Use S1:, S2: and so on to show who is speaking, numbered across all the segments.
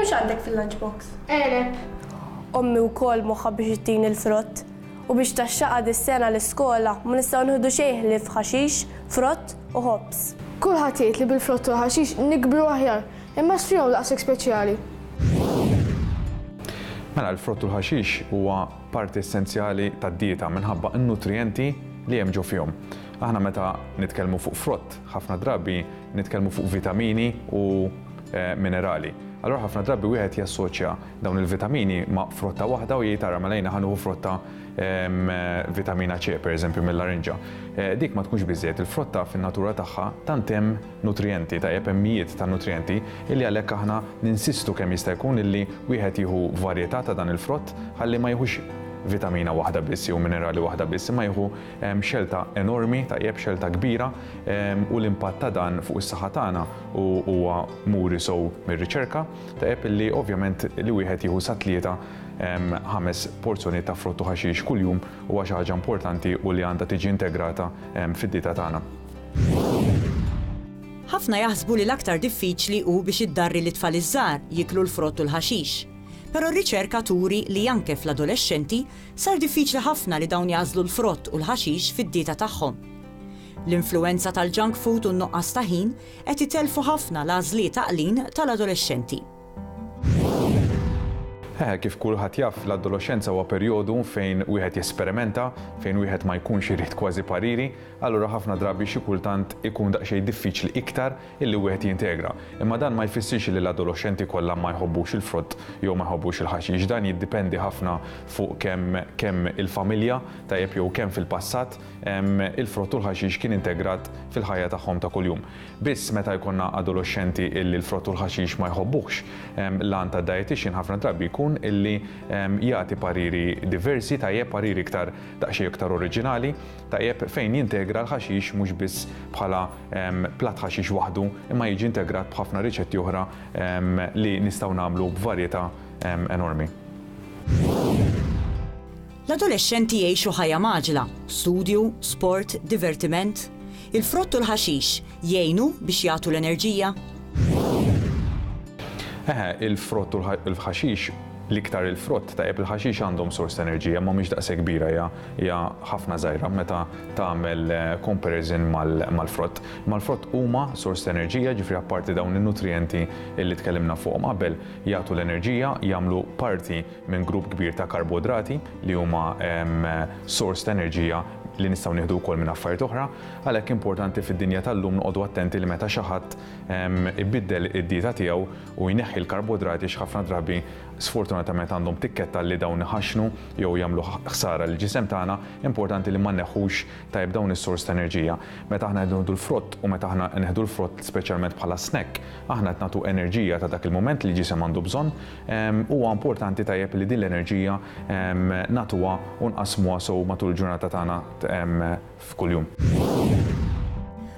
S1: x'għandek fil-lunchbox?
S2: Ereb.
S1: Ommi wkoll moħħa biex ittini l-frott. U biex taxxaqa dis-sena l-iskola ma nistgħu nieħdu xejn ħlief ħaxix, frott u ħobs.
S2: Kulħadd jgħid li bil-frott u l-ħaxix nikbru aħjar, imma sfihom daqshekk speċjali.
S3: Mela l-frott u l-ħaxix huwa parti essenzjali tad-dieta minħabba n-nutrijenti li hemm ġew fihom. Aħna meta nitkellmu fuq frott, ħafna drabi nitkellmu fuq vitamini u minerali. Allora ħafna drabi wieħed jassoċja dawn il-vitamini ma' frotta waħda u jgħid tara malejna ħanuħu frotta vitamina C pereżempju mill-larinġa. Dik ma tkunx biżżejjed, il-frotta fin-natura tagħha tant hemm nutrijenti tajjeb hemm ta' nutrijenti illi għalhekk aħna ninsistu kemm jista' jkun illi wieħed jieħu varjetà ta' dan il-frott ħalli ma jieħux vitamina waħda biss jew minerali waħda biss, imma jieħu xelta enormi, tajjeb xelta kbira u l-impatt ta' dan fuq is-saħħa tagħna huwa muri sew mir-riċerka tajjeb illi ovvjament li wieħed jieħu sa tlieta 5 porzjoni ta' frott u ħaxix kuljum huwa xi ħaġa importanti u li għandha tiġi integrata fid-dieta tagħna.
S4: Ħafna jaħsbu li l-aktar diffiċli hu biex iddarri l-itfal iż-żgħar jiklu l-frott u l-ħaxix. Però r-riċerka turi li anke fl-adolescenti sar diffiċli ħafna li dawn jażlu l-frott u l-ħaxix fid-dieta tagħhom. L-influwenza tal-junk food u n-noqqas ta' ħin qed itelfu ħafna l-għażliet għaqlin tal-adolescenti.
S3: Kif kulħadd jaf l-adolescenza huwa perjodu fejn wieħed jesperimenta, fejn wieħed ma jkunx irid kważi pariri, allura ħafna drabi xi kultant ikun daqsxejn diffiċli iktar illi wieħed jintegra. Imma dan ma jfissirx li l-adolescenti kollha ma jħobbux il-frott jew ma jħobbux il-ħaxix. Dan jiddipendi ħafna fuq kemm il-familja tajjeb jew kemm fil-passat il-frott u l-ħaxix kien integrat fil-ħajja tagħhom ta' kuljum. Biss meta jkollna adolescenti illi l-frott u l-ħaxix ma jħobbux, l-għan ta' dietitian ħafna drabi jkun illi jagħti pariri diversi, tajjeb pariri iktar daqsxejn iktar oriġinali, tajjeb fejn jintegra l-ħaxix mhux biss bħala platt ħaxix waħdu, imma jiġi integrat b'ħafna riċetti oħra li nistgħu nagħmlu b'varjetà enormi.
S4: L-adolescenti jgħixu ħajja maġla, studju, sport, divertiment. Il-frott u l-ħaxix jgħinu biex jagħtu l-enerġija?
S3: Il-frott u l-ħaxix l-iktar il-frott tajjeb il-ħaxix għandhom sors ta' enerġija ma mhix daqshekk kbira hija ħafna żgħira meta tagħmel comparison mal-frott. Mal-frott huma sors ta' enerġija, ġifri apparti dawn in-nutrijenti li tkellimna fuqhom qabel jagħtu l-enerġija, jagħmlu parti minn grupp kbir ta' karboidrati li huma sors ta' enerġija li nistgħu nieħdu wkoll minn affarijiet oħra, għalhekk importanti fid-dinja tal-lum noqogħdu attenti li meta xi ħadd ibiddel id-dieta tiegħu u jneħħi l-karboidrati x'ħafna drabi sfortunatament għandhom tikketta li dawn iħaxnu jew jagħmlu ħsara lill-ġisem tagħna, importanti li ma nneħħux tajjeb dawn is-sors ta' enerġija. Meta aħna nieħdu l-frott u meta aħna nieħdu l-frott speċjalment bħala snack, aħna qed nagħtu enerġija ta' dak il-mument li l-ġisem għandu bżonn, huwa importanti tajjeb li din l-enerġija nagħtuha u nqasmuha sew matul il-ġurnata tagħna f'kuljum.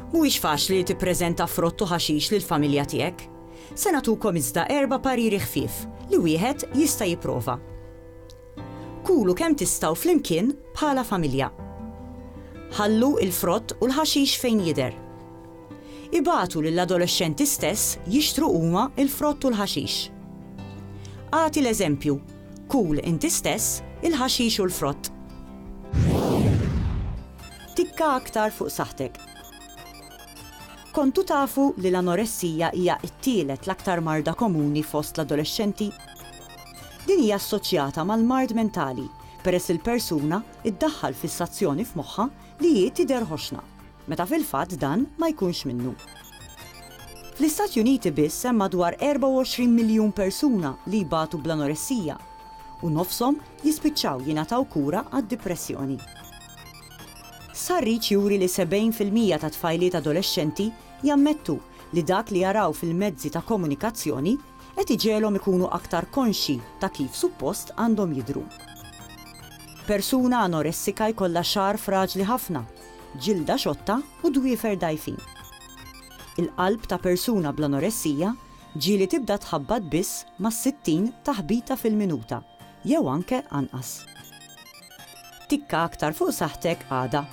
S4: Mhuwiex faċli li tippreżenta frott u ħaxix lill-familja tiegħek. Se nagħtukom iżda 4 pariri ħfief li wieħed jista' jipprova. Kulu kemm tistgħu flimkien bħala familja. Ħallu il-frott u l-ħaxix fejn jidher. Ibagħtu lill-adolescenti stess jixtru huma il-frott u l-ħaxix. Agħti l-eżempju, kul inti stess il-ħaxix u l-frott. Tikka aktar fuq saħtek. Kontu tafu li l-anoressija hija t-tielet l-aktar marda komuni fost l-adolescenti? Din hija assoċjata mal-mard mentali peress il-persuna iddaħħal fissazzjoni f'moħħha li hi tidher ħoxna, meta fil-fatt dan ma jkunx minnu. Fl-Istati Uniti biss hemm madwar 24 miljun persuna li jbatu bl-anoressija u nofshom jispiċċaw jingħataw kura għad-depressjoni. Sarriċ juri li 70% ta' tfajliet adolescenti jammettu li dak li jaraw fil-mezzi ta' komunikazzjoni qed iġielhom ikunu aktar konxi ta' kif suppost għandhom jidhru. Persuna anoressika jkollha xar fraġli ħafna, ġilda xotta u dwiefer dgħajfin. Il-qalb ta' persuna bl-anoressija ġieli tibda tħabbad biss ma' 60 taħbita fil-minuta, jew anke anqas. Tikka aktar fuq saħtek għada.